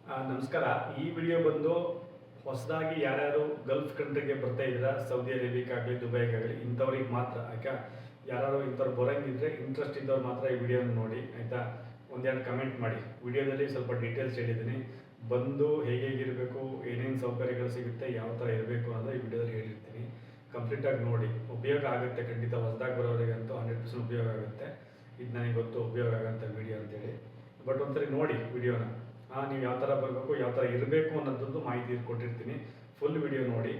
ನಮಸ್ಕಾರ. ಈ ವಿಡಿಯೋ ಬಂದು ಹೊಸದಾಗಿ ಯಾರ್ಯಾರು ಗಲ್ಫ್ ಕಂಟ್ರಿಗೆ ಬರ್ತಾ ಇದ್ದೀರಾ, ಸೌದಿ ಅರೇಬಿಯಾಗಲಿ ದುಬೈಗಾಗಲಿ, ಇಂಥವ್ರಿಗೆ ಮಾತ್ರ. ಆಯ್ತಾ, ಯಾರು ಇಂಥವ್ರು ಬರೋಂಗಿದ್ರೆ ಇಂಟ್ರೆಸ್ಟ್ ಇದ್ದವ್ರು ಮಾತ್ರ ಈ ವಿಡಿಯೋನ ನೋಡಿ. ಆಯಿತಾ, ಒಂದೆರಡು ಕಮೆಂಟ್ ಮಾಡಿ. ವಿಡಿಯೋದಲ್ಲಿ ಸ್ವಲ್ಪ ಡೀಟೇಲ್ಸ್ ಹೇಳಿದ್ದೀನಿ. ಬಂದು ಹೇಗಿರಬೇಕು, ಏನೇನು ಸೌಕರ್ಯಗಳು ಸಿಗುತ್ತೆ, ಯಾವ ಥರ ಇರಬೇಕು ಅನ್ನೋದು ಈ ವಿಡಿಯೋದಲ್ಲಿ ಹೇಳಿರ್ತೀನಿ. ಕಂಪ್ಲೀಟಾಗಿ ನೋಡಿ, ಉಪಯೋಗ ಆಗುತ್ತೆ ಖಂಡಿತ. ಹೊಸದಾಗಿ ಬರೋರಿಗಂತೂ 100% ಉಪಯೋಗ ಆಗುತ್ತೆ. ಇದು ನನಗೆ ಗೊತ್ತು ಉಪಯೋಗ ಆಗೋಂಥ ವಿಡಿಯೋ ಅಂತೇಳಿ. ಬಟ್ ಒಂದ್ಸರಿ ನೋಡಿ ವಿಡಿಯೋನ. ನೀವು ಯಾವ ಥರ ಬರಬೇಕು, ಯಾವ ಥರ ಇರಬೇಕು ಅನ್ನೋದೊಂದು ಮಾಹಿತಿ ಕೊಟ್ಟಿರ್ತೀನಿ. ಫುಲ್ ವಿಡಿಯೋ ನೋಡಿ.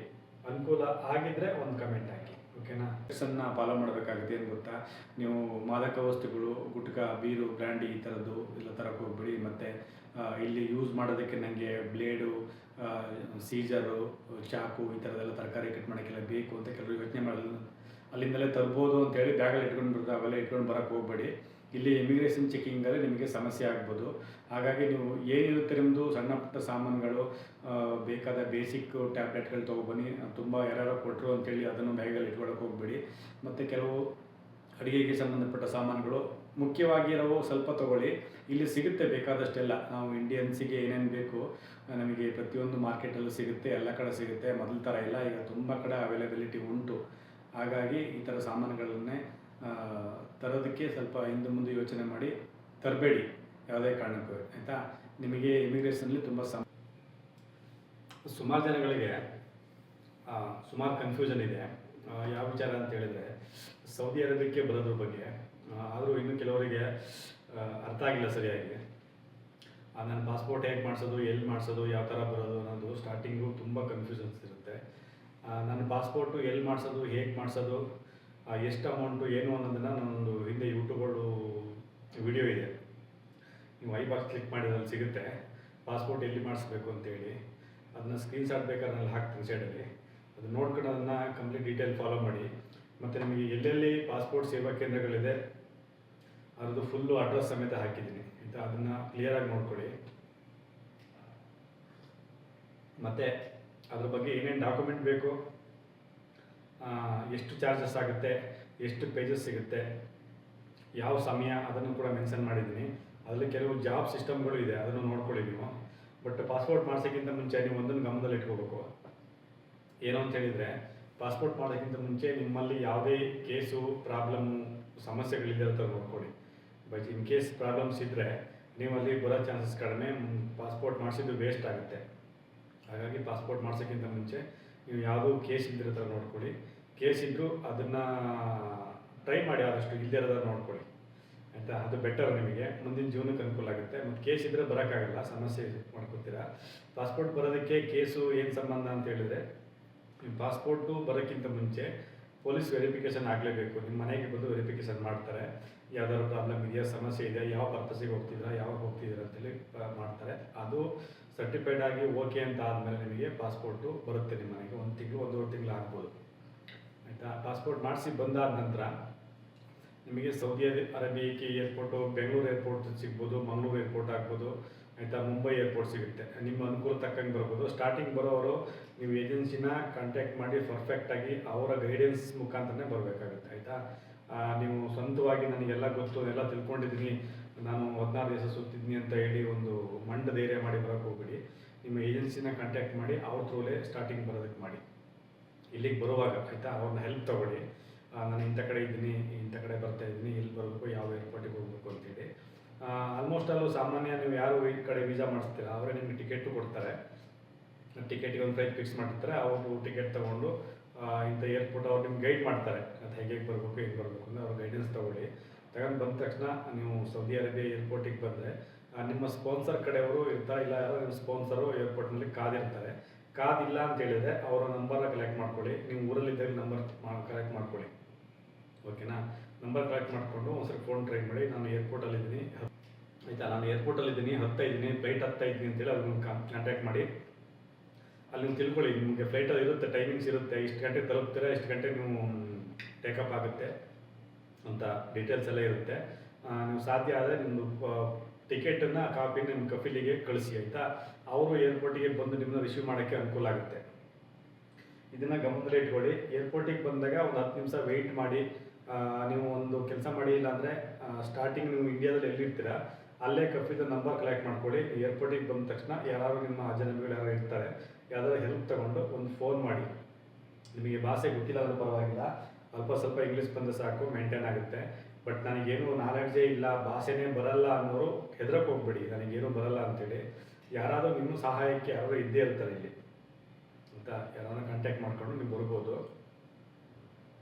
ಅನುಕೂಲ ಆಗಿದ್ದರೆ ಒಂದು ಕಮೆಂಟ್ ಹಾಕಿ, ಓಕೆನಾ? ಸಣ್ಣ ಫಾಲೋ ಮಾಡಬೇಕಾಗುತ್ತೆ. ಏನು ಗೊತ್ತಾ, ನೀವು ಮಾದಕ ವಸ್ತುಗಳು, ಗುಟ್ಕಾ, ಬೀರು, ಬ್ರ್ಯಾಂಡಿ ಈ ಥರದ್ದು ಎಲ್ಲ ತರಕ್ಕೆ ಹೋಗ್ಬಿಡಿ. ಮತ್ತು ಇಲ್ಲಿ ಯೂಸ್ ಮಾಡೋದಕ್ಕೆ ನನಗೆ ಬ್ಲೇಡು, ಸೀಜರು, ಚಾಕು ಈ ಥರದ್ದೆಲ್ಲ ತರಕಾರಿ ಕಟ್ ಮಾಡೋಕ್ಕೆಲ್ಲ ಬೇಕು ಅಂತ ಕೆಲವರು ಯೋಚನೆ ಮಾಡಲ್ಲ. ಅಲ್ಲಿಂದಲೇ ತರ್ಬೋದು ಅಂತೇಳಿ ಬ್ಯಾಗಲ್ಲಿ ಇಟ್ಕೊಂಡು ಬರೋದು, ಅವೆಲ್ಲ ಇಟ್ಕೊಂಡು ಬರೋಕ್ಕೆ ಹೋಗ್ಬೇಡಿ. ಇಲ್ಲಿ ಇಮಿಗ್ರೇಷನ್ ಚೆಕಿಂಗಲ್ಲಿ ನಿಮಗೆ ಸಮಸ್ಯೆ ಆಗ್ಬೋದು. ಹಾಗಾಗಿ ನೀವು ಏನಿರುತ್ತೆ ನಿಮ್ಮದು ಸಣ್ಣ ಪುಟ್ಟ ಸಾಮಾನುಗಳು, ಬೇಕಾದ ಬೇಸಿಕ್ ಟ್ಯಾಬ್ಲೆಟ್ಗಳು ತೊಗೊಬನ್ನಿ. ತುಂಬ ಯಾರ್ಯಾರೋ ಕೊಟ್ಟರು ಅಂತೇಳಿ ಅದನ್ನು ಬ್ಯಾಗಲ್ಲಿ ಇಟ್ಕೊಳ್ಳೋಕೆ ಹೋಗ್ಬೇಡಿ. ಮತ್ತು ಕೆಲವು ಅಡುಗೆಗೆ ಸಂಬಂಧಪಟ್ಟ ಸಾಮಾನುಗಳು ಮುಖ್ಯವಾಗಿರೋವು ಸ್ವಲ್ಪ ತೊಗೊಳ್ಳಿ. ಇಲ್ಲಿ ಸಿಗುತ್ತೆ ಬೇಕಾದಷ್ಟೆಲ್ಲ. ನಾವು ಇಂಡಿಯನ್ಸಿಗೆ ಏನೇನು ಬೇಕು ನಮಗೆ ಪ್ರತಿಯೊಂದು ಮಾರ್ಕೆಟಲ್ಲೂ ಸಿಗುತ್ತೆ, ಎಲ್ಲ ಕಡೆ ಸಿಗುತ್ತೆ. ಮೊದಲ ಥರ ಇಲ್ಲ, ಈಗ ತುಂಬ ಕಡೆ ಅವೈಲಬಿಲಿಟಿ ಉಂಟು. ಹಾಗಾಗಿ ಈ ಥರ ಸಾಮಾನುಗಳನ್ನೇ ತರೋದಕ್ಕೆ ಸ್ವಲ್ಪ ಹಿಂದೆ ಮುಂದೆ ಯೋಚನೆ ಮಾಡಿ ತರಬೇಡಿ ಯಾವುದೇ ಕಾರಣಕ್ಕೂ. ಆಯಿತಾ, ನಿಮಗೆ ಇಮಿಗ್ರೇಷನಲ್ಲಿ ತುಂಬ ಸುಮಾರು ಜನಗಳಿಗೆ ಸುಮಾರು ಕನ್ಫ್ಯೂಷನ್ ಇದೆ. ಯಾವ ವಿಚಾರ ಅಂತ ಹೇಳಿದರೆ, ಸೌದಿ ಅರೇಬಿಯಾಕ್ಕೆ ಬರೋದ್ರ ಬಗ್ಗೆ. ಆದರೂ ಇನ್ನೂ ಕೆಲವರಿಗೆ ಅರ್ಥ ಆಗಿಲ್ಲ ಸರಿಯಾಗಿ. ನನ್ನ ಪಾಸ್ಪೋರ್ಟ್ ಹೇಗೆ ಮಾಡಿಸೋದು, ಎಲ್ಲಿ ಮಾಡಿಸೋದು, ಯಾವ ಥರ ಬರೋದು ಅನ್ನೋದು ಸ್ಟಾರ್ಟಿಂಗು ತುಂಬ ಕನ್ಫ್ಯೂಷನ್ಸ್ ಇರುತ್ತೆ. ನನ್ನ ಪಾಸ್ಪೋರ್ಟು ಎಲ್ಲಿ ಮಾಡಿಸೋದು, ಹೇಗೆ ಮಾಡಿಸೋದು, ಎಷ್ಟು ಅಮೌಂಟು ಏನು ಅನ್ನೋದನ್ನು ನಾನೊಂದು ಹಿಂದೆ ಯೂಟ್ಯೂಬಲ್ಲಿ ವಿಡಿಯೋ ಇದೆ. ನೀವು ಬಾಕ್ಸ್ ಕ್ಲಿಕ್ ಮಾಡಿದ್ರಲ್ಲಿ ಸಿಗುತ್ತೆ ಪಾಸ್ಪೋರ್ಟ್ ಎಲ್ಲಿ ಮಾಡಿಸ್ಬೇಕು ಅಂತೇಳಿ. ಅದನ್ನ ಸ್ಕ್ರೀನ್ಶಾಟ್ ಬೇಕಾದ್ರೆ ನಾನು ಹಾಕ್ತೀನಿ ಸೈಡಲ್ಲಿ. ಅದು ನೋಡ್ಕೊಂಡು ಅದನ್ನು ಕಂಪ್ಲೀಟ್ ಡೀಟೇಲ್ ಫಾಲೋ ಮಾಡಿ. ಮತ್ತು ನಿಮಗೆ ಎಲ್ಲೆಲ್ಲಿ ಪಾಸ್ಪೋರ್ಟ್ ಸೇವಾ ಕೇಂದ್ರಗಳಿದೆ ಅದ್ರದ್ದು ಫುಲ್ಲು ಅಡ್ರೆಸ್ ಸಮೇತ ಹಾಕಿದ್ದೀನಿ. ಆಯಿತಾ, ಅದನ್ನು ಕ್ಲಿಯರಾಗಿ ನೋಡ್ಕೊಳ್ಳಿ. ಮತ್ತು ಅದ್ರ ಬಗ್ಗೆ ಏನೇನು ಡಾಕ್ಯುಮೆಂಟ್ ಬೇಕು, ಎಷ್ಟು ಚಾರ್ಜಸ್ ಆಗುತ್ತೆ, ಎಷ್ಟು ಪೇಜಸ್ ಸಿಗುತ್ತೆ, ಯಾವ ಸಮಯ, ಅದನ್ನು ಕೂಡ ಮೆನ್ಷನ್ ಮಾಡಿದ್ದೀನಿ. ಅದರಲ್ಲಿ ಕೆಲವು ಜಾಬ್ ಸಿಸ್ಟಮ್ಗಳು ಇದೆ, ಅದನ್ನು ನೋಡ್ಕೊಳ್ಳಿ ನೀವು. ಬಟ್ ಪಾಸ್ಪೋರ್ಟ್ ಮಾಡಿಸೋಕ್ಕಿಂತ ಮುಂಚೆ ನೀವು ಒಂದನ್ನು ಗಮನದಲ್ಲಿ ಇಟ್ಕೋಬೇಕು. ಏನು ಅಂತ ಹೇಳಿದರೆ, ಪಾಸ್ಪೋರ್ಟ್ ಮಾಡೋಕ್ಕಿಂತ ಮುಂಚೆ ನಿಮ್ಮಲ್ಲಿ ಯಾವುದೇ ಕೇಸು, ಪ್ರಾಬ್ಲಮ್ಮು, ಸಮಸ್ಯೆಗಳಿದೆ ಅಂತ ನೋಡ್ಕೊಳ್ಳಿ. ಬಟ್ ಇನ್ ಕೇಸ್ ಪ್ರಾಬ್ಲಮ್ಸ್ ಇದ್ದರೆ ನೀವು ಅಲ್ಲಿ ಬರೋ ಚಾನ್ಸಸ್ ಕಡಿಮೆ. ಪಾಸ್ಪೋರ್ಟ್ ಮಾಡಿಸಿದ್ದು ವೇಸ್ಟ್ ಆಗುತ್ತೆ. ಹಾಗಾಗಿ ಪಾಸ್ಪೋರ್ಟ್ ಮಾಡಿಸೋಕ್ಕಿಂತ ಮುಂಚೆ ನೀವು ಯಾವುದೂ ಕೇಸ್ ಇದ್ದಿರೋ ಥರ ನೋಡ್ಕೊಳ್ಳಿ. ಕೇಸ್ ಇದ್ದರೂ ಅದನ್ನು ಟ್ರೈ ಮಾಡಿ, ಆದಷ್ಟು ಇಲ್ಲದೇ ಇರೋದನ್ನ ನೋಡ್ಕೊಳ್ಳಿ. ಆಯಿತಾ, ಅದು ಬೆಟರ್. ನಿಮಗೆ ಮುಂದಿನ ಜೀವನಕ್ಕೆ ಅನುಕೂಲ ಆಗುತ್ತೆ. ಮತ್ತು ಕೇಸ್ ಇದ್ದರೆ ಬರೋಕ್ಕಾಗಲ್ಲ, ಸಮಸ್ಯೆ ಮಾಡ್ಕೊತೀರಾ. ಪಾಸ್ಪೋರ್ಟ್ ಬರೋದಕ್ಕೆ ಕೇಸು ಏನು ಸಂಬಂಧ ಅಂತ ಹೇಳಿದರೆ, ನಿಮ್ಮ ಪಾಸ್ಪೋರ್ಟು ಬರೋಕ್ಕಿಂತ ಮುಂಚೆ ಪೊಲೀಸ್ ವೆರಿಫಿಕೇಷನ್ ಆಗಲೇಬೇಕು. ನಿಮ್ಮ ಮನೆಗೆ ಬಂದು ವೆರಿಫಿಕೇಷನ್ ಮಾಡ್ತಾರೆ. ಯಾವ್ದಾದ್ರು ಪ್ರಾಬ್ಲಮ್ ಇದೆಯಾ, ಸಮಸ್ಯೆ ಇದೆಯಾ, ಯಾವ ಪರ್ಪಸಿಗೆ ಹೋಗ್ತಿದ್ದೀರಾ, ಯಾವಾಗ ಹೋಗ್ತಿದ್ದೀರಾ ಅಂತೇಳಿ ಮಾಡ್ತಾರೆ. ಅದು ಸರ್ಟಿಫೈಡ್ ಆಗಿ ಓಕೆ ಅಂತ ಆದಮೇಲೆ ನಿಮಗೆ ಪಾಸ್ಪೋರ್ಟು ಬರುತ್ತೆ ನಿಮ್ಮ ಮನೆಗೆ. 1 ತಿಂಗಳು 1.5 ತಿಂಗಳು ಆಗ್ಬೋದು. ಆಯಿತಾ, ಪಾಸ್ಪೋರ್ಟ್ ಮಾಡಿಸಿ ಬಂದಾದ ನಂತರ ನಿಮಗೆ ಸೌದಿ ಅರೇಬಿಯಾಕ್ಕೆ ಏರ್ಪೋರ್ಟು ಬೆಂಗಳೂರು ಏರ್ಪೋರ್ಟ್ ಸಿಗ್ಬೋದು, ಮಂಗಳೂರು ಏರ್ಪೋರ್ಟ್ ಆಗ್ಬೋದು. ಆಯಿತಾ, ಮುಂಬೈ ಏರ್ಪೋರ್ಟ್ ಸಿಗುತ್ತೆ. ನಿಮ್ಮ ಅನುಕೂಲ ತಕ್ಕಂಗೆ ಬರ್ಬೋದು. ಸ್ಟಾರ್ಟಿಂಗ್ ಬರೋವರು ನೀವು ಏಜೆನ್ಸಿನ ಕಾಂಟ್ಯಾಕ್ಟ್ ಮಾಡಿ ಪರ್ಫೆಕ್ಟಾಗಿ ಅವರ ಗೈಡೆನ್ಸ್ ಮುಖಾಂತರನೇ ಬರಬೇಕಾಗುತ್ತೆ. ಆಯಿತಾ, ನೀವು ಸ್ವಂತವಾಗಿ ನನಗೆಲ್ಲ ಗೊತ್ತು, ಎಲ್ಲ ತಿಳ್ಕೊಂಡಿದ್ದೀನಿ, ನಾನು 16 ದಿವಸ ಸುತ್ತಿದ್ದೀನಿ ಅಂತ ಹೇಳಿ ಒಂದು ಮಂಡ ಧೈರ್ಯ ಮಾಡಿ ಬರೋಕ್ಕೆ ಹೋಗ್ಬಿಡಿ. ನಿಮ್ಮ ಏಜೆನ್ಸಿನ ಕಾಂಟ್ಯಾಕ್ಟ್ ಮಾಡಿ ಅವ್ರ ಥ್ರೂಲೇ ಸ್ಟಾರ್ಟಿಂಗ್ ಬರೋದಕ್ಕೆ ಮಾಡಿ. ಇಲ್ಲಿಗೆ ಬರುವಾಗ ಆಯಿತಾ, ಅವ್ರನ್ನ ಹೆಲ್ಪ್ ತೊಗೊಳ್ಳಿ. ನಾನು ಇಂಥ ಕಡೆ ಇದ್ದೀನಿ, ಇಂಥ ಕಡೆ ಬರ್ತಾ ಇದ್ದೀನಿ, ಇಲ್ಲಿ ಬರಬೇಕು, ಯಾವ ಏರ್ಪೋರ್ಟಿಗೆ ಹೋಗಬೇಕು ಅಂತೇಳಿ. ಆಲ್ಮೋಸ್ಟ್ ಅಲ್ಲೂ ಸಾಮಾನ್ಯ ನೀವು ಯಾರು ಈ ಕಡೆ ವೀಸಾ ಮಾಡಿಸ್ತೀರ ಅವರೇ ನಿಮಗೆ ಟಿಕೆಟು ಕೊಡ್ತಾರೆ. ಟಿಕೆಟಿಗೆ ಒಂದು ಪ್ರೈಸ್ ಫಿಕ್ಸ್ ಮಾಡಿರ್ತಾರೆ. ಅವರು ಟಿಕೆಟ್ ತೊಗೊಂಡು ಇಂಥ ಏರ್ಪೋರ್ಟ್ ಅವ್ರು ನಿಮ್ಗೆ ಗೈಡ್ ಮಾಡ್ತಾರೆ. ಅದು ಹೇಗೆ ಬರಬೇಕು, ಹೇಗೆ ಬರಬೇಕು ಅಂದರೆ ಅವ್ರ ಗೈಡೆನ್ಸ್ ತೊಗೊಳ್ಳಿ. ತಗೊಂಡು ಬಂದ ತಕ್ಷಣ ನೀವು ಸೌದಿ ಅರೇಬಿಯಾ ಏರ್ಪೋರ್ಟಿಗೆ ಬಂದರೆ ನಿಮ್ಮ ಸ್ಪಾನ್ಸರ್ ಕಡೆಯವರು ಇರ್ತಾರೆ, ಇಲ್ಲ ಯಾರೋ ನಿಮ್ಮ ಸ್ಪಾನ್ಸರು ಏರ್ಪೋರ್ಟ್ನಲ್ಲಿ ಕಾದಿರ್ತಾರೆ. ಕಾದಿಲ್ಲ ಅಂತ ಹೇಳಿದರೆ ಅವರ ನಂಬರ್ನ ಕಲೆಕ್ಟ್ ಮಾಡ್ಕೊಳ್ಳಿ. ನೀವು ಊರಲ್ಲಿದ್ದಾಗ ನಂಬರ್ ಕಲೆಕ್ಟ್ ಮಾಡ್ಕೊಳ್ಳಿ, ಓಕೆನಾ? ನಂಬರ್ ಕಲೆಕ್ಟ್ ಮಾಡಿಕೊಂಡು ಒಂದ್ಸರಿ ಫೋನ್ ಟ್ರೈ ಮಾಡಿ. ನಾನು ಏರ್ಪೋರ್ಟಲ್ಲಿದ್ದೀನಿ, ಆಯಿತಾ, ನಾನು ಏರ್ಪೋರ್ಟಲ್ಲಿದ್ದೀನಿ, ಫ್ಲೈಟ್ ಹತ್ತಾ ಇದ್ದೀನಿ ಅಂತೇಳಿ ಅವ್ರಿಗೆ ಕಾಂಟ್ಯಾಕ್ಟ್ ಮಾಡಿ. ಅಲ್ಲಿ ನೀವು ತಿಳ್ಕೊಳ್ಳಿ, ನಿಮಗೆ ಫ್ಲೈಟಲ್ಲಿ ಇರುತ್ತೆ, ಟೈಮಿಂಗ್ಸ್ ಇರುತ್ತೆ, ಇಷ್ಟು ಗಂಟೆಗೆ ತಲುಪ್ತೀರಾ, ಇಷ್ಟು ಗಂಟೆಗೆ ನೀವು ಟೇಕಪ್ ಆಗುತ್ತೆ ಅಂತ ಡೀಟೇಲ್ಸ್ ಎಲ್ಲ ಇರುತ್ತೆ. ನೀವು ಸಾಧ್ಯ ಆದರೆ ನಿಮ್ಮದು ಟಿಕೆಟನ್ನು ಕಾಪಿನ ನಿಮ್ಮ ಕಫಿಲಿಗೆ ಕಳಿಸಿ. ಆಯಿತಾ, ಅವರು ಏರ್ಪೋರ್ಟಿಗೆ ಬಂದು ನಿಮ್ಮನ್ನ ರಿಸೀವ್ ಮಾಡೋಕ್ಕೆ ಅನುಕೂಲ ಆಗುತ್ತೆ. ಇದನ್ನು ಗಮನದಲ್ಲಿ ಇಟ್ಕೊಳ್ಳಿ. ಏರ್ಪೋರ್ಟಿಗೆ ಬಂದಾಗ ಒಂದು 10 ನಿಮಿಷ ವೆಯ್ಟ್ ಮಾಡಿ. ನೀವು ಒಂದು ಕೆಲಸ ಮಾಡಿ, ಇಲ್ಲಾಂದರೆ ಸ್ಟಾರ್ಟಿಂಗ್ ನೀವು ಇಂಡಿಯಾದಲ್ಲಿ ಎಲ್ಲಿರ್ತೀರ ಅಲ್ಲೇ ಕಫಿದು ನಂಬರ್ ಕಲೆಕ್ಟ್ ಮಾಡ್ಕೊಳ್ಳಿ. ಏರ್ಪೋರ್ಟಿಗೆ ಬಂದ ತಕ್ಷಣ ಯಾರು ನಿಮ್ಮ ಅಜನಬಿಗಳು ಯಾರು ಇರ್ತಾರೆ, ಯಾವ್ದಾದ್ರು ಹೆಲ್ಪ್ ತೊಗೊಂಡು ಒಂದು ಫೋನ್ ಮಾಡಿ. ನಿಮಗೆ ಭಾಷೆ ಗೊತ್ತಿಲ್ಲ ಅಂದ್ರೂ ಪರವಾಗಿಲ್ಲ, ಅಲ್ಪ ಸ್ವಲ್ಪ ಇಂಗ್ಲೀಷ್ ಬಂದರೆ ಸಾಕು, ಮೇಂಟೈನ್ ಆಗುತ್ತೆ. ಬಟ್ ನನಗೇನು ನಾಲೆಡ್ಜೇ ಇಲ್ಲ, ಭಾಷೆನೇ ಬರಲ್ಲ ಅನ್ನೋರು ಹೆದರಕ್ಕೆ ಹೋಗ್ಬೇಡಿ, ನನಗೇನು ಬರಲ್ಲ ಅಂತೇಳಿ. ಯಾರಾದರೂ ನಿಮ್ಮ ಸಹಾಯಕ್ಕೆ ಯಾರು ಇದ್ದೇ ಇರ್ತಾರೆ ಇಲ್ಲಿ ಅಂತ ಯಾರನ್ನ ಕಾಂಟ್ಯಾಕ್ಟ್ ಮಾಡ್ಕೊಂಡು ನೀವು ಬರ್ಬೋದು.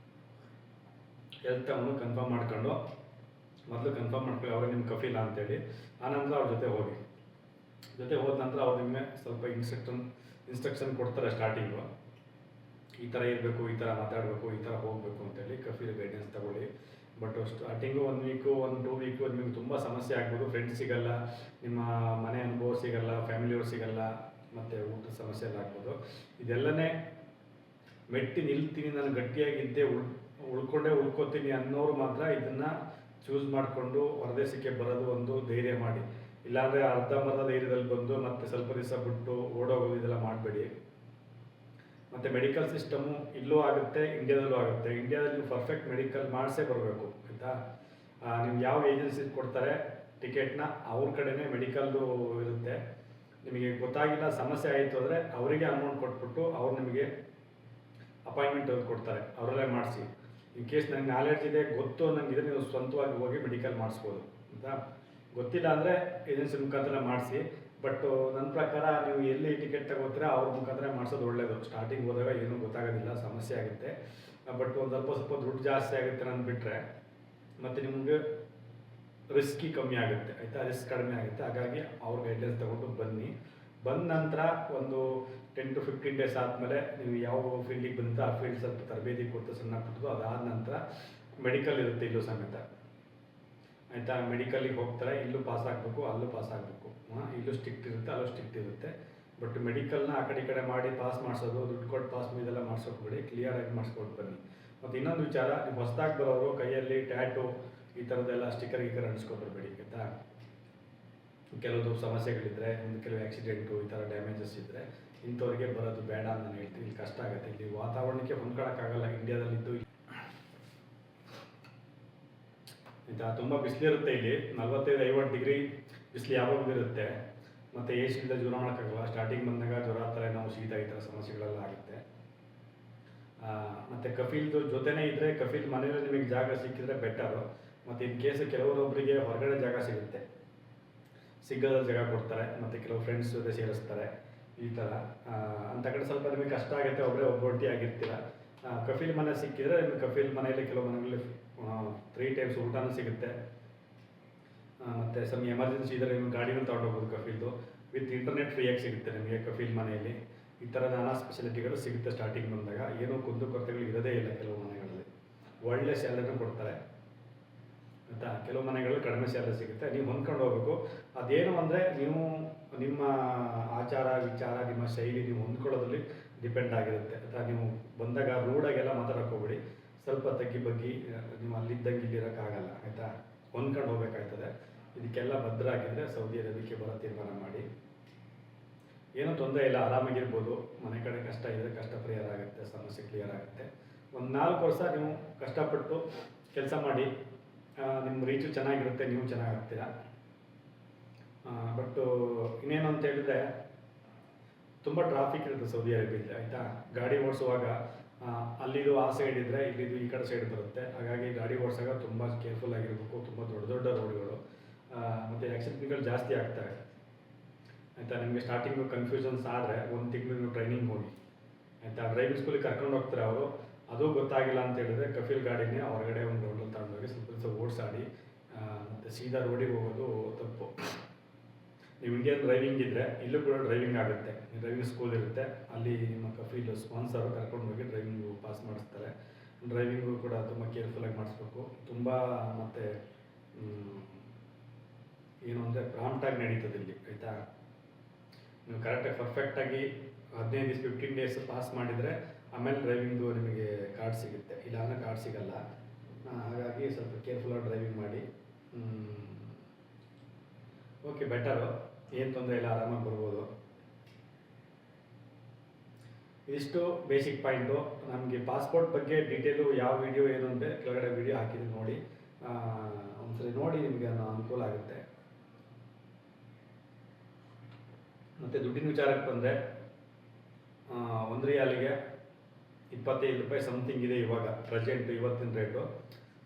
ಹೆಲ್ತ್ ಅವನು ಕನ್ಫರ್ಮ್ ಮಾಡ್ಕೊಂಡು ಮೊದಲು ಕನ್ಫರ್ಮ್ ಮಾಡ್ಕೊಳ್ಳಿ ಅವರು ನಿಮ್ಮ ಕಫಿಲ ಅಂತೇಳಿ. ಆನಂತರ ಅವ್ರ ಜೊತೆ ಹೋದ ನಂತರ ಅವ್ರು ನಿಮಗೆ ಸ್ವಲ್ಪ ಇನ್ಸ್ಟ್ರಕ್ಷನ್ ಕೊಡ್ತಾರೆ ಸ್ಟಾರ್ಟಿಂಗು. ಈ ಥರ ಇರಬೇಕು, ಈ ಥರ ಮಾತಾಡಬೇಕು, ಈ ಥರ ಹೋಗಬೇಕು ಅಂತೇಳಿ ಕಫಿಲ್ ಗೈಡೆನ್ಸ್ ತಗೊಳ್ಳಿ. ಬಟ್ ಸ್ಟಾರ್ಟಿಂಗು 1 ವೀಕು 2 ವೀಕು ನಿಮಗೆ ತುಂಬ ಸಮಸ್ಯೆ ಆಗ್ಬೋದು. ಫ್ರೆಂಡ್ಸ್ ಸಿಗಲ್ಲ, ನಿಮ್ಮ ಮನೆ ಅನುಭವ ಸಿಗಲ್ಲ, ಫ್ಯಾಮಿಲಿಯವ್ರು ಸಿಗಲ್ಲ, ಮತ್ತು ಊಟದ ಸಮಸ್ಯೆ ಎಲ್ಲ ಆಗ್ಬೋದು. ಇದೆಲ್ಲನೇ ಮೆಟ್ಟಿ ನಿಲ್ತೀನಿ, ನಾನು ಗಟ್ಟಿಯಾಗಿದ್ದೆ, ಉಳ್ಕೋತೀನಿ ಅನ್ನೋರು ಮಾತ್ರ ಇದನ್ನು ಚೂಸ್ ಮಾಡಿಕೊಂಡು ಹೊರದೇಶಕ್ಕೆ ಬರೋದು ಒಂದು ಧೈರ್ಯ ಮಾಡಿ. ಇಲ್ಲಾಂದರೆ ಅರ್ಧಂಬರ್ಧ ಧೈರ್ಯದಲ್ಲಿ ಬಂದು ಮತ್ತೆ ಸ್ವಲ್ಪ ದಿವಸ ಬಿಟ್ಟು ಓಡೋಗೋದು ಇದೆಲ್ಲ ಮಾಡಬೇಡಿ. ಮತ್ತು ಮೆಡಿಕಲ್ ಸಿಸ್ಟಮು ಇಲ್ಲೂ ಆಗುತ್ತೆ, ಇಂಡಿಯಾದಲ್ಲೂ ಆಗುತ್ತೆ. ಇಂಡಿಯಾದಲ್ಲಿ ನೀವು ಪರ್ಫೆಕ್ಟ್ ಮೆಡಿಕಲ್ ಮಾಡಿಸೇ ಬರಬೇಕು ಆಯಿತಾ. ನೀವು ಯಾವ ಏಜೆನ್ಸಿ ಕೊಡ್ತಾರೆ ಟಿಕೆಟ್ನ, ಅವ್ರ ಕಡೆನೇ ಮೆಡಿಕಲ್ದು ಇರುತ್ತೆ. ನಿಮಗೆ ಗೊತ್ತಾಗಿಲ್ಲ, ಸಮಸ್ಯೆ ಆಯಿತು ಅಂದರೆ ಅವರಿಗೆ ಅಮೌಂಟ್ ಕೊಟ್ಬಿಟ್ಟು ಅವ್ರು ನಿಮಗೆ ಅಪಾಯಿಂಟ್ಮೆಂಟ್ ಕೊಡ್ತಾರೆ, ಅವರಲ್ಲೇ ಮಾಡಿಸಿ. ಇನ್ ಕೇಸ್ ನನಗೆ ನಾಲೆಡ್ಜ್ ಇದೆ, ಗೊತ್ತು ನನಗಿದೆ, ನೀವು ಸ್ವಂತವಾಗಿ ಹೋಗಿ ಮೆಡಿಕಲ್ ಮಾಡಿಸ್ಬೋದು ಆಯಿತಾ. ಗೊತ್ತಿಲ್ಲ ಅಂದರೆ ಏಜೆನ್ಸಿ ಮುಖಾಂತರ ಮಾಡಿಸಿ. ಬಟ್ ನನ್ನ ಪ್ರಕಾರ ನೀವು ಎಲ್ಲಿ ಟಿಕೆಟ್ ತಗೋತೀರಾ ಅವ್ರ ಮುಖಾಂತರ ಮಾಡಿಸೋದು ಒಳ್ಳೆಯದು. ಸ್ಟಾರ್ಟಿಂಗ್ ಹೋದಾಗ ಏನೂ ಗೊತ್ತಾಗೋದಿಲ್ಲ, ಸಮಸ್ಯೆ ಆಗುತ್ತೆ. ಬಟ್ ಒಂದು ಸ್ವಲ್ಪ ದುಡ್ಡು ಜಾಸ್ತಿ ಆಗುತ್ತೆ ಅಂದ್ಬಿಟ್ರೆ ಮತ್ತು ನಿಮಗೆ ರಿಸ್ಕಿ ಕಮ್ಮಿ ಆಗುತ್ತೆ ಆಯಿತಾ, ರಿಸ್ಕ್ ಕಡಿಮೆ ಆಗುತ್ತೆ. ಹಾಗಾಗಿ ಅವ್ರ ಗೈಡ್ಲೈನ್ಸ್ ತೊಗೊಂಡು ಬನ್ನಿ. ಬಂದ ನಂತರ ಒಂದು 10 to 15 ಡೇಸ್ ಆದಮೇಲೆ ನೀವು ಯಾವ ಫೀಲ್ಡಿಗೆ ಬಂದಿರೋ ಆ ಫೀಲ್ಡ್ ಸ್ವಲ್ಪ ತರಬೇತಿ ಕೊಟ್ಟು ಸಣ್ಣ ಪುಟ್ಟದು. ಅದಾದ ನಂತರ ಮೆಡಿಕಲ್ ಇರುತ್ತೆ ಇಲ್ಲೂ ಸಮೇತ ಆಯಿತಾ. ಮೆಡಿಕಲ್ಲಿಗೆ ಹೋಗ್ತಾರೆ, ಇಲ್ಲೂ ಪಾಸ್ ಆಗಬೇಕು, ಅಲ್ಲೂ ಪಾಸ್ ಆಗಬೇಕು. ಇಲ್ಲೂ ಸ್ಟ್ರಿಕ್ಟ್ ಇರುತ್ತೆ, ಅಲ್ಲೂ ಸ್ಟ್ರಿಕ್ಟ್ ಇರುತ್ತೆ. ಬಟ್ ಮೆಡಿಕಲ್ನ ಆ ಕಡೆ ಮಾಡಿ ಪಾಸ್ ಮಾಡಿಸೋದು, ದುಡ್ಡು ಕೊಟ್ಟು ಪಾಸ್ ಇದೆಲ್ಲ ಮಾಡಿಸೋಕ್ಬೇಡಿ, ಕ್ಲಿಯರಾಗಿ ಮಾಡಿಸ್ಕೊಟ್ಟು ಬನ್ನಿ. ಮತ್ತು ಇನ್ನೊಂದು ವಿಚಾರ, ನೀವು ಹೊಸದಾಗಿ ಬರೋರು ಕೈಯಲ್ಲಿ ಟ್ಯಾಟು ಈ ಥರದ್ದೆಲ್ಲ ಸ್ಟಿಕ್ಕರ್ ಅಂಟಿಸ್ಕೊಬರ್ಬೇಡಿ ಆಯಿತಾ. ಕೆಲವು ಸಮಸ್ಯೆಗಳಿದ್ದರೆ, ಕೆಲವು ಆಕ್ಸಿಡೆಂಟು ಈ ಥರ ಡ್ಯಾಮೇಜಸ್ ಇದ್ದರೆ ಇಂಥವ್ರಿಗೆ ಬರೋದು ಬೇಡ ಅಂತ ನಾನು ಹೇಳ್ತೀನಿ. ಇಲ್ಲಿ ಕಷ್ಟ ಆಗುತ್ತೆ, ಇಲ್ಲಿ ವಾತಾವರಣಕ್ಕೆ ಹೊಂದ್ಕೊಳ್ಳೋಕ್ಕಾಗಲ್ಲ ಇಂಡಿಯಾದಲ್ಲಿದ್ದು ಆಯಿತಾ. ತುಂಬ ಬಿಸಿಲಿರುತ್ತೆ ಇಲ್ಲಿ, 45-50 ಡಿಗ್ರಿ ಬಿಸಿಲು ಯಾವಾಗಲೂ ಇರುತ್ತೆ. ಮತ್ತು ಏಷ್ಯಿಂದ ಜ್ವರ ಮಾಡೋಕ್ಕಾಗಲ್ಲ. ಸ್ಟಾರ್ಟಿಂಗ್ ಬಂದಾಗ ಜ್ವರ, ತಲೆನೋವು, ಶೀತ ಈ ಥರ ಸಮಸ್ಯೆಗಳೆಲ್ಲ ಆಗುತ್ತೆ. ಮತ್ತು ಕಫಿಲ್ದು ಜೊತೆನೇ ಇದ್ದರೆ, ಕಫಿಲ್ ಮನೆಯಲ್ಲಿ ನಿಮಗೆ ಜಾಗ ಸಿಕ್ಕಿದ್ರೆ ಬೆಟರು. ಮತ್ತು ಇನ್ ಕೇಸ್ ಕೆಲವರೊಬ್ಬರಿಗೆ ಹೊರಗಡೆ ಜಾಗ ಸಿಗದ ಜಾಗ ಕೊಡ್ತಾರೆ, ಮತ್ತು ಕೆಲವು ಫ್ರೆಂಡ್ಸ್ ಜೊತೆ ಸೇರಿಸ್ತಾರೆ ಈ ಥರ. ಅಂಥ ಕಡೆ ಸ್ವಲ್ಪ ನಿಮಗೆ ಕಷ್ಟ ಆಗುತ್ತೆ, ಒಬ್ಬೊಟ್ಟಿ ಆಗಿರ್ತೀರ. ಕಫಿಲ್ ಮನೆ ಸಿಕ್ಕಿದ್ರೆ ನಿಮಗೆ ಕಫಿಲ್ ಮನೆಯಲ್ಲಿ ಕೆಲವು ಮನೆಗಳಲ್ಲಿ 3 ಟೈಮ್ಸ್ ಊಟನೂ ಸಿಗುತ್ತೆ. ಮತ್ತು ಸಮ್ ಎಮರ್ಜೆನ್ಸಿ ಇದ್ದರೆ ನಿಮಗೆ ಗಾಡಿನೂ ತಗೊಂಡೋಗ್ಬೋದು ಕಫಿಲ್ದು. ವಿತ್ ಇಂಟರ್ನೆಟ್ ಫ್ರೀಯಾಗಿ ಸಿಗುತ್ತೆ ನಿಮಗೆ ಕಫಿಲ್ ಮನೆಯಲ್ಲಿ. ಈ ಥರ ನಾನಾ ಸ್ಪೆಷಾಲಿಟಿಗಳು ಸಿಗುತ್ತೆ ಸ್ಟಾರ್ಟಿಂಗ್ ಬಂದಾಗ. ಏನೂ ಕುಂದುಕೊರತೆಗಳು ಇರೋದೇ ಇಲ್ಲ ಕೆಲವು ಮನೆಗಳಲ್ಲಿ. ಒಳ್ಳೆ ಸ್ಯಾಲರಿನೂ ಕೊಡ್ತಾರೆ ಆಯಿತಾ. ಕೆಲವು ಮನೆಗಳಲ್ಲಿ ಕಡಿಮೆ ಸ್ಯಾಲರಿ ಸಿಗುತ್ತೆ, ನೀವು ಹೊಂದ್ಕೊಂಡು ಹೋಗ್ಬೇಕು. ಅದೇನು ಅಂದರೆ ನೀವು ನಿಮ್ಮ ಆಚಾರ ವಿಚಾರ, ನಿಮ್ಮ ಶೈಲಿ ನೀವು ಹೊಂದ್ಕೊಳ್ಳೋದ್ರಲ್ಲಿ ಡಿಪೆಂಡ್ ಆಗಿರುತ್ತೆ ಆಯಿತಾ. ನೀವು ಬಂದಾಗ ರೂಢಾಗೆಲ್ಲ ಮಾತಾಡೋಕ್ಕೋಗ್ಬೇಡಿ, ಸ್ವಲ್ಪ ತಗ್ಗಿ ಬಗ್ಗಿ, ನೀವು ಅಲ್ಲಿದ್ದಂಗೆ ಇಲ್ಲಿರೋಕ್ಕಾಗಲ್ಲ ಆಯಿತಾ. ಹೊಂದ್ಕೊಂಡು ಹೋಗ್ಬೇಕಾಗ್ತದೆ. ಇದಕ್ಕೆಲ್ಲ ಭದ್ರ ಆಗಿದ್ದರೆ ಸೌದಿ ಅರೇಬಿಯಾಕ್ಕೆ ಬರೋ ತೀರ್ಮಾನ ಮಾಡಿ. ಏನೂ ತೊಂದರೆ ಇಲ್ಲ, ಆರಾಮಾಗಿರ್ಬೋದು. ಮನೆ ಕಡೆ ಕಷ್ಟ ಇದ್ದರೆ ಕಷ್ಟ ಪರಿಹಾರ ಆಗುತ್ತೆ, ಸಮಸ್ಯೆ ಕ್ಲಿಯರ್ ಆಗುತ್ತೆ. ಒಂದು 4 ವರ್ಷ ನೀವು ಕಷ್ಟಪಟ್ಟು ಕೆಲಸ ಮಾಡಿ, ನಿಮ್ಮ ರೀಚು ಚೆನ್ನಾಗಿರುತ್ತೆ, ನೀವು ಚೆನ್ನಾಗಾಗ್ತೀರಾ. ಬಟ್ಟು ಇನ್ನೇನು ಅಂತ ಹೇಳಿದ್ರೆ, ತುಂಬ ಟ್ರಾಫಿಕ್ ಇರುತ್ತೆ ಸೌದಿ ಅರೇಬಿಯಲ್ಲಿ ಆಯಿತಾ. ಗಾಡಿ ಓಡಿಸುವಾಗ ಅಲ್ಲಿದು ಆ ಸೈಡ್ ಇದ್ದರೆ ಇಲ್ಲಿದು ಈ ಕಡೆ ಸೈಡ್ ಬರುತ್ತೆ. ಹಾಗಾಗಿ ಗಾಡಿ ಓಡಿಸಾಗ ತುಂಬ ಕೇರ್ಫುಲ್ ಆಗಿರಬೇಕು. ತುಂಬ ದೊಡ್ಡ ರೋಡ್ಗಳು ಮತ್ತು ಆಕ್ಸಿಡೆಂಟ್ಗಳು ಜಾಸ್ತಿ ಆಗ್ತವೆ ಆಯಿತಾ. ನಿಮಗೆ ಸ್ಟಾರ್ಟಿಂಗು ಕನ್ಫ್ಯೂಷನ್ಸ್ ಆದರೆ 1 ತಿಂಗಳು ನೀವು ಟ್ರೈನಿಂಗ್ ಹೋಗಿ ಆಯಿತಾ. ಡ್ರೈವಿಂಗ್ ಸ್ಕೂಲಿಗೆ ಕರ್ಕೊಂಡು ಹೋಗ್ತಾರೆ ಅವರು. ಅದು ಗೊತ್ತಾಗಿಲ್ಲ ಅಂತ ಹೇಳಿದ್ರೆ ಕಫಿಲ್ ಗಾಡಿನೇ ಹೊರಗಡೆ ಒಂದು ರೋಡಲ್ಲಿ ತಗೊಂಡೋಗಿ ಸ್ವಲ್ಪ ದಿವಸ ಓಡಿಸಾಡಿ ಮತ್ತು ಸೀದಾ ರೋಡಿಗೆ ಹೋಗೋದು ತಪ್ಪು. ನೀವು ಇಂಡಿಯನ್ ಡ್ರೈವಿಂಗ್ ಇದ್ದರೆ ಇಲ್ಲೂ ಕೂಡ ಡ್ರೈವಿಂಗ್ ಆಗುತ್ತೆ, ಡ್ರೈವಿಂಗ್ ಸ್ಕೂಲ್ ಇರುತ್ತೆ. ಅಲ್ಲಿ ನಿಮ್ಮ ಕಫಿಲ್ ಸ್ಪಾನ್ಸರು ಕರ್ಕೊಂಡು ಹೋಗಿ ಡ್ರೈವಿಂಗು ಪಾಸ್ ಮಾಡಿಸ್ತಾರೆ. ಡ್ರೈವಿಂಗು ಕೂಡ ತುಂಬ ಕೇರ್ಫುಲ್ಲಾಗಿ ಮಾಡಿಸ್ಬೇಕು. ತುಂಬ ಮತ್ತು ಏನು ಅಂದರೆ ಪ್ರಾಂಪ್ಟಾಗಿ ನಡೀತದೆ ಇಲ್ಲಿ ಆಯಿತಾ. ನೀವು ಕರೆಕ್ಟಾಗಿ ಪರ್ಫೆಕ್ಟಾಗಿ 15-15 ಡೇಸ್ ಪಾಸ್ ಮಾಡಿದರೆ ಆಮೇಲೆ ಡ್ರೈವಿಂಗು ನಿಮಗೆ ಕಾರ್ಡ್ ಸಿಗುತ್ತೆ, ಇಲ್ಲಾಂದರೆ ಕಾರ್ಡ್ ಸಿಗಲ್ಲ. ಹಾಗಾಗಿ ಸ್ವಲ್ಪ ಕೇರ್ಫುಲ್ಲಾಗಿ ಡ್ರೈವಿಂಗ್ ಮಾಡಿ. ಓಕೆ, ಬೆಟರು, ಏನು ತೊಂದರೆ ಇಲ್ಲ, ಆರಾಮಾಗಿ ಬರ್ಬೋದು. ಇದಿಷ್ಟು ಬೇಸಿಕ್ ಪಾಯಿಂಟು. ನಮಗೆ ಪಾಸ್ಪೋರ್ಟ್ ಬಗ್ಗೆ ಡೀಟೇಲು ಯಾವ ವಿಡಿಯೋ ಏನು ಅಂದರೆ ಕೆಳಗಡೆ ವಿಡಿಯೋ ಹಾಕಿದ್ದೀನಿ ನೋಡಿ. ಒಂದ್ಸರಿ ನೋಡಿ, ನಿಮಗೆ ಅನುಕೂಲ ಆಗುತ್ತೆ. ಮತ್ತು ದುಡ್ಡಿನ ವಿಚಾರಕ್ಕೆ ಬಂದರೆ ಒಂದು ರಿಯಾಲಿಗೆ 25 ರೂಪಾಯಿ ಸಮಥಿಂಗ್ ಇದೆ ಇವಾಗ ಪ್ರೆಸೆಂಟ್ ಇವತ್ತಿನ ರೇಟು.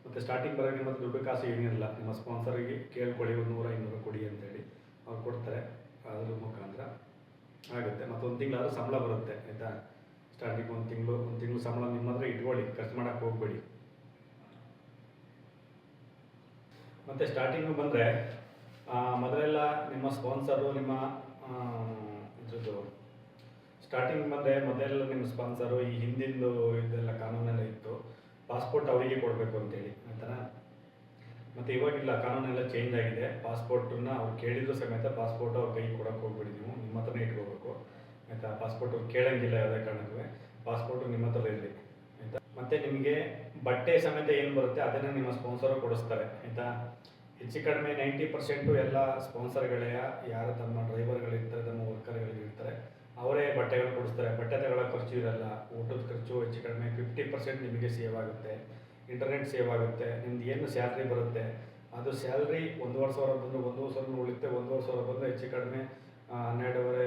ಮತ್ತು ಸ್ಟಾರ್ಟಿಂಗ್ ಬರೋಕ್ಕೆ ಮತ್ತು ದುಡ್ಡು ಕಾಸು ಏನಿರಲ್ಲ, ನಿಮ್ಮ ಸ್ಪಾನ್ಸರಿಗೆ ಕೇಳ್ಕೊಳ್ಳಿ 100-200 ಕೊಡಿ ಅಂತೇಳಿ ಅವ್ರು ಕೊಡ್ತಾರೆ, ಅದ್ರ ಮುಖಾಂತರ ಆಗುತ್ತೆ. ಮತ್ತು ಒಂದು ತಿಂಗಳಾದರೂ ಸಂಬಳ ಬರುತ್ತೆ ಆಯಿತಾ. ಸ್ಟಾರ್ಟಿಂಗ್ ಒಂದು ತಿಂಗಳು ಸಂಬಳ ನಿಮ್ಮ ಹತ್ರ ಇಟ್ಕೊಳ್ಳಿ, ಖರ್ಚು ಮಾಡೋಕ್ಕೆ ಹೋಗಬೇಡಿ. ಮತ್ತು ಸ್ಟಾರ್ಟಿಂಗು ಬಂದರೆ ಮೊದಲೆಲ್ಲ ನಿಮ್ಮ ಸ್ಪಾನ್ಸರು ನಿಮ್ಮ ಇದ್ರದ್ದು ಸ್ಟಾರ್ಟಿಂಗ್ ಬಂದರೆ ಮೊದಲೆಲ್ಲ ನಿಮ್ಮ ಸ್ಪಾನ್ಸರು ಈ ಹಿಂದಿಂದು ಇದೆಲ್ಲ ಕಾನೂನೆಲ್ಲ ಇತ್ತು, ಪಾಸ್ಪೋರ್ಟ್ ಅವರಿಗೆ ಕೊಡಬೇಕು ಅಂತೇಳಿ ಆಯ್ತಾ. ಮತ್ತು ಇವಾಗಿಲ್ಲ, ಕಾನೂನೆಲ್ಲ ಚೇಂಜ್ ಆಗಿದೆ. ಪಾಸ್ಪೋರ್ಟನ್ನ ಅವ್ರು ಕೇಳಿದ್ರು ಸಮೇತ ಪಾಸ್ಪೋರ್ಟ್ ಅವ್ರ ಕೈ ಕೊಡೋಕೆ ಹೋಗ್ಬಿಡಿ, ನೀವು ನಿಮ್ಮ ಹತ್ರನೇ ಇಟ್ಕೋಬೇಕು ಆಯಿತಾ. ಪಾಸ್ಪೋರ್ಟ್ ಅವ್ರು ಕೇಳೋಂಗಿಲ್ಲ ಯಾವುದೇ ಕಾರಣಕ್ಕೂ, ಪಾಸ್ಪೋರ್ಟು ನಿಮ್ಮ ಹತ್ರ ಇರಲಿ ಆಯಿತಾ. ಮತ್ತು ನಿಮಗೆ ಬಟ್ಟೆ ಸಮೇತ ಏನು ಬರುತ್ತೆ ಅದನ್ನು ನಿಮ್ಮ ಸ್ಪಾನ್ಸರು ಕೊಡಿಸ್ತಾರೆ ಆಯಿತಾ. ಹೆಚ್ಚು ಕಡಿಮೆ 90% ಎಲ್ಲ ಸ್ಪಾನ್ಸರ್ಗಳೇ ಯಾರು ತಮ್ಮ ಡ್ರೈವರ್ಗಳಿರ್ತಾರೆ, ತಮ್ಮ ವರ್ಕರ್ಗಳಿರ್ತಾರೆ, ಅವರೇ ಬಟ್ಟೆಗಳು ಕೊಡಿಸ್ತಾರೆ. ಬಟ್ಟೆ ತಗೊಳ್ಳೋ ಖರ್ಚು ಇರಲ್ಲ, ಊಟದ ಖರ್ಚು ಹೆಚ್ಚು ಕಡಿಮೆ 50% ನಿಮಗೆ ಸೇವ್ ಆಗುತ್ತೆ. ಇಂಟರ್ನೆಟ್ ಸೇವ್ ಆಗುತ್ತೆ. ನಿಮ್ದು ಏನು ಸ್ಯಾಲ್ರಿ ಬರುತ್ತೆ ಅದು ಸ್ಯಾಲ್ರಿ 1,500 ಬಂದು 1,500 ಉಳಿಯುತ್ತೆ. 1,500 ಬಂದು ಹೆಚ್ಚು ಕಡಿಮೆ 12,500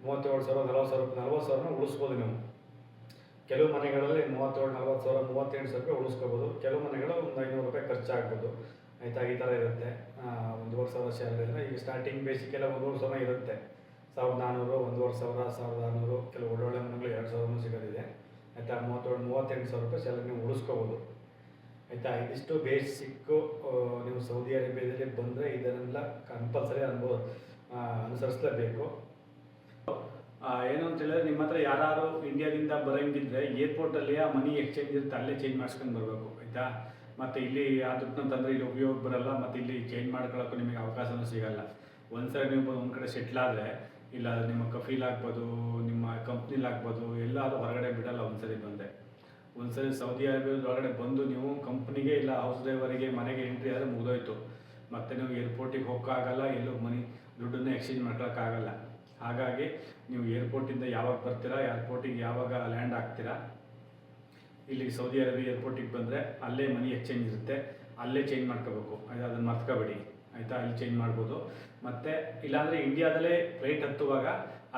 27 37,000 40,000 ಉಳಿಸ್ಬೋದು ನೀವು. ಕೆಲವು ಮನೆಗಳಲ್ಲಿ 37,000 40,000 38,000 ಉಳಿಸ್ಕೋಬೋದು. ಕೆಲವು ಮನೆಗಳು ಒಂದು 500 ರೂಪಾಯಿ ಖರ್ಚಾಗ್ಬೋದು ಆಯಿತಾ. ಈ ಥರ ಇರುತ್ತೆ. 1,500 ಸ್ಯಾಲ್ರಿ ಅಂದರೆ ಈಗ ಸ್ಟಾರ್ಟಿಂಗ್ ಬೇಸಿಕ್ ಎಲ್ಲ 1,500 ಇರುತ್ತೆ. 1,400 1,500 1,600 ಕೆಲವು ಒಳ್ಳೊಳ್ಳೆ ಮನೆಗಳು 2,000 ಸಿಗೋದಿದೆ ಆಯಿತಾ. 38,000 ರೂಪಾಯಿ ಸ್ಯಾಲರಿ ನೀವು ಉಳಿಸ್ಕೋಬೋದು ಆಯಿತಾ. ಇದಿಷ್ಟು ಬೇಸಿಕ್ಕು. ನೀವು ಸೌದಿ ಅರೇಬಿಯಾದಲ್ಲಿ ಬಂದರೆ ಇದನ್ನೆಲ್ಲ ಕಂಪಲ್ಸರಿ ಅನುಸರಿಸಲೇಬೇಕು. ಏನು ಅಂತ ಹೇಳಿದ್ರೆ, ನಿಮ್ಮ ಹತ್ರ ಯಾರು ಇಂಡಿಯಾದಿಂದ ಬರೋಂಗಿದ್ರೆ ಏರ್ಪೋರ್ಟಲ್ಲಿ ಆ ಮನಿ ಎಕ್ಸ್ಚೇಂಜ್ ಇರುತ್ತೆ, ಅಲ್ಲೇ ಚೇಂಜ್ ಮಾಡಿಸ್ಕೊಂಡು ಬರಬೇಕು ಆಯಿತಾ. ಮತ್ತು ಇಲ್ಲಿ ಅದಕ್ಕೆ ತಂದರೆ ಇಲ್ಲಿ ಉಪಯೋಗ ಬರಲ್ಲ, ಮತ್ತು ಇಲ್ಲಿ ಚೇಂಜ್ ಮಾಡ್ಕೊಳ್ಳೋಕ್ಕೂ ನಿಮಗೆ ಅವಕಾಶನೂ ಸಿಗಲ್ಲ. ಒಂದ್ಸರಿ ನೀವು ಒಂದು ಕಡೆ ಸೆಟ್ಲ್ ಆದರೆ ಇಲ್ಲ ನಿಮ್ಮ ಕಫೀಲ್ ಆಗ್ಬೋದು, ನಿಮ್ಮ ಕಂಪ್ನಿಲಿ ಆಗ್ಬೋದು, ಎಲ್ಲಾದರೂ ಹೊರಗಡೆ ಬಿಡಲ್ಲ. ಒಂದ್ಸರಿ ಸೌದಿ ಅರೇಬಿಯಾದ ಹೊರಗಡೆ ಬಂದು ನೀವು ಕಂಪ್ನಿಗೆ ಇಲ್ಲ ಹೌಸ್ ಡ್ರೈವರಿಗೆ ಮನೆಗೆ ಎಂಟ್ರಿ ಆದರೆ ಮುಗಿದೋಯ್ತು. ಮತ್ತು ನೀವು ಏರ್ಪೋರ್ಟಿಗೆ ಹೋಗೋಕ್ಕಾಗಲ್ಲ, ಎಲ್ಲೂ ದುಡ್ಡನ್ನು ಎಕ್ಸ್ಚೇಂಜ್ ಮಾಡ್ಕೊಳ್ಳೋಕ್ಕಾಗಲ್ಲ. ಹಾಗಾಗಿ ನೀವು ಏರ್ಪೋರ್ಟಿಂದ ಯಾವಾಗ ಬರ್ತೀರಾ, ಏರ್ಪೋರ್ಟಿಗೆ ಯಾವಾಗ ಲ್ಯಾಂಡ್ ಆಗ್ತೀರಾ, ಇಲ್ಲಿಗೆ ಸೌದಿ ಅರೇಬಿಯಾ ಏರ್ಪೋರ್ಟಿಗೆ ಬಂದರೆ ಅಲ್ಲೇ ಮನಿ ಎಕ್ಸ್ಚೇಂಜ್ ಇರುತ್ತೆ, ಅಲ್ಲೇ ಚೇಂಜ್ ಮಾಡ್ಕೋಬೇಕು ಅದನ್ನು ಮರ್ತ್ಕೋಬೇಡಿ ಆಯಿತಾ. ಅಲ್ಲಿ ಚೇಂಜ್ ಮಾಡ್ಬೋದು. ಮತ್ತು ಇಲ್ಲಾಂದರೆ ಇಂಡಿಯಾದಲ್ಲೇ ಫ್ಲೈಟ್ ಹತ್ತುವಾಗ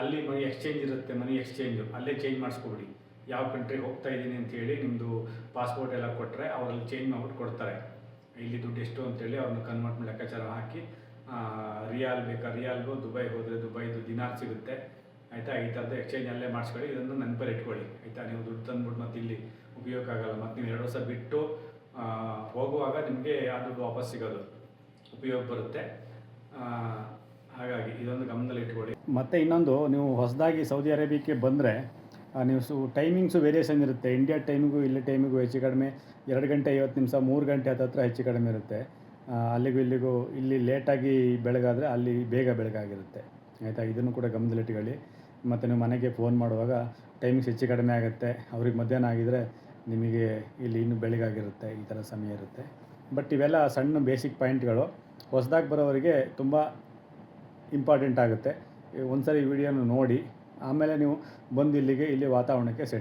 ಅಲ್ಲಿ ಮನಿ ಎಕ್ಸ್ಚೇಂಜ್ ಇರುತ್ತೆ, ಮನಿ ಎಕ್ಸ್ಚೇಂಜು ಅಲ್ಲೇ ಚೇಂಜ್ ಮಾಡಿಸ್ಕೊಬಿಡಿ. ಯಾವ ಕಂಟ್ರಿಗೆ ಹೋಗ್ತಾ ಇದ್ದೀನಿ ಅಂತೇಳಿ ನಿಮ್ಮದು ಪಾಸ್ಪೋರ್ಟ್ ಎಲ್ಲ ಕೊಟ್ಟರೆ ಅವರಲ್ಲಿ ಚೇಂಜ್ ಮಾಡಿಬಿಟ್ಟು ಕೊಡ್ತಾರೆ. ಇಲ್ಲಿ ದುಡ್ಡು ಎಷ್ಟು ಅಂತೇಳಿ ಅವ್ರನ್ನ ಕನ್ವರ್ಟ್ ಲೆಕ್ಕಾಚಾರ ಹಾಕಿ ರಿಯಾಲ್ ಬೇಕಾ ರಿಯಾಲ್ಗೂ, ದುಬೈಗೆ ಹೋದರೆ ದುಬೈದು ದಿನಾರ್ ಸಿಗುತ್ತೆ ಆಯಿತಾ. ಈ ಥರದ್ದು ಎಕ್ಸ್ಚೇಂಜ್ ಅಲ್ಲೇ ಮಾಡಿಸ್ಕೊಳ್ಳಿ. ಇದನ್ನು ನೆನಪಲ್ಲಿ ಇಟ್ಕೊಳ್ಳಿ ಆಯಿತಾ. ನೀವು ದುಡ್ಡು ತಂದುಬಿಟ್ಟು ಮತ್ತು ಇಲ್ಲಿ ಉಪಯೋಗ ಆಗಲ್ಲ. ಮತ್ತು ನೀವು 2 ವರ್ಷ ಬಿಟ್ಟು ಹೋಗುವಾಗ ನಿಮಗೆ ಆ ದುಡ್ಡು ವಾಪಸ್ ಸಿಗೋದು ಉಪಯೋಗ ಬರುತ್ತೆ. ಹಾಗಾಗಿ ಇದೊಂದು ಗಮನದಲ್ಲಿ ಇಟ್ಕೊಳ್ಳಿ. ಮತ್ತು ಇನ್ನೊಂದು, ನೀವು ಹೊಸದಾಗಿ ಸೌದಿ ಅರೇಬಿಯಾಕ್ಕೆ ಬಂದರೆ ನೀವು ಟೈಮಿಂಗ್ಸು ವೇರಿಯೇಷನ್ ಇರುತ್ತೆ. ಇಂಡಿಯಾ ಟೈಮಿಗೂ ಇಲ್ಲಿ ಟೈಮಿಗೂ ಹೆಚ್ಚು ಕಡಿಮೆ 2 ಗಂಟೆ 50 ನಿಮಿಷ 3 ಗಂಟೆ ಹತ್ತಿರ ಹೆಚ್ಚು ಕಡಿಮೆ ಇರುತ್ತೆ. ಅಲ್ಲಿಗೂ ಇಲ್ಲಿಗೂ ಇಲ್ಲಿ ಲೇಟಾಗಿ ಬೆಳಗಾದರೆ ಅಲ್ಲಿ ಬೇಗ ಬೆಳಗಾಗಿರುತ್ತೆ ಆಯಿತಾ. ಇದನ್ನು ಕೂಡ ಗಮನದಲ್ಲಿಟ್ಕೊಳ್ಳಿ. ಮತ್ತು ನೀವು ಮನೆಗೆ ಫೋನ್ ಮಾಡುವಾಗ ಟೈಮಿಂಗ್ಸ್ ಹೆಚ್ಚು ಕಡಿಮೆ ಆಗುತ್ತೆ. ಅವ್ರಿಗೆ ಮಧ್ಯಾಹ್ನ ಆಗಿದರೆ ನಿಮಗೆ ಇಲ್ಲಿ ಇನ್ನೂ ಬೆಳಗಾಗಿರುತ್ತೆ. ಈ ಥರ ಸಮಯ ಇರುತ್ತೆ. ಬಟ್ ಇವೆಲ್ಲ ಸಣ್ಣ ಬೇಸಿಕ್ ಪಾಯಿಂಟ್ಗಳು ಹೊಸದಾಗಿ ಬರೋವರಿಗೆ ತುಂಬ ಇಂಪಾರ್ಟೆಂಟ್ ಆಗುತ್ತೆ. ಒಂದ್ಸರಿ ಈ ವಿಡಿಯೋನ ನೋಡಿ ಆಮೇಲೆ ನೀವು ಬಂದು ಇಲ್ಲಿ ವಾತಾವರಣಕ್ಕೆ ಸೆಟ್